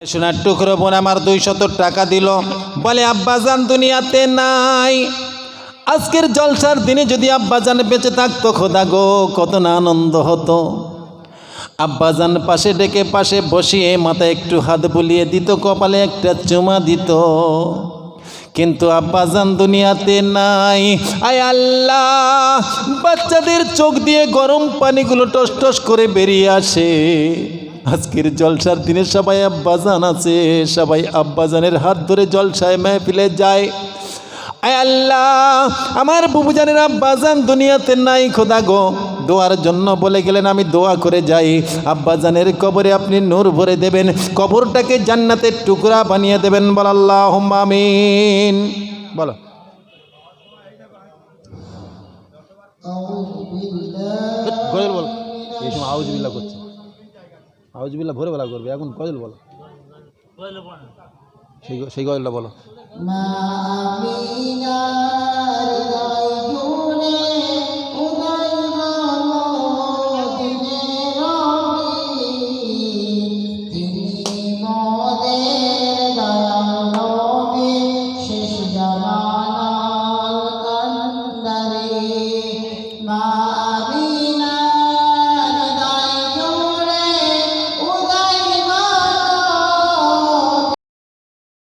সোনার টুকরো বোন আমার 200 টাকা দিল, বলে আব্বাজান দুনিয়াতে নাই। আজকের জলসার দিনে যদি আব্বাজান বেঁচে থাকতো, খোদা গো কত না আনন্দ হতো। আব্বাজান পাশে ডেকে পাশে বসিয়ে মাথায় একটু হাত বুলিয়ে দিত, কপালে একটা চুমা দিত। কিন্তু আব্বাজান দুনিয়াতে নাই। আয় আল্লাহ, বাচ্চাদের চোখ দিয়ে গরম পানিগুলো টস টস করে বেরিয়ে আসে। আজকের জলসার দিনে সবাই আব্বাজান আছে, সবাই আব্বাজানের হাত ধরে জলসায় মেহফিলে যায়। আয় আল্লাহ, আমার বুবুজানের আব্বাজান দুনিয়াতে নাই, খোদা গো দোয়ার জন্য বলে গেলেন, আমি দোয়া করে যাই। আব্বাজানের কবরে আপনি নূর ভরে দেবেন, কবরটাকে জান্নাতের টুকরা বানিয়ে দেবেন। বল আল্লাহুম্মা আমিন। বলো। গজল বলো। এই সময় আউযুবিল্লাহ করছে, আউযুবিল্লাহ ভোরে বেলা করবে, এখন গজল বলো, সেই গজলটা বলো। মা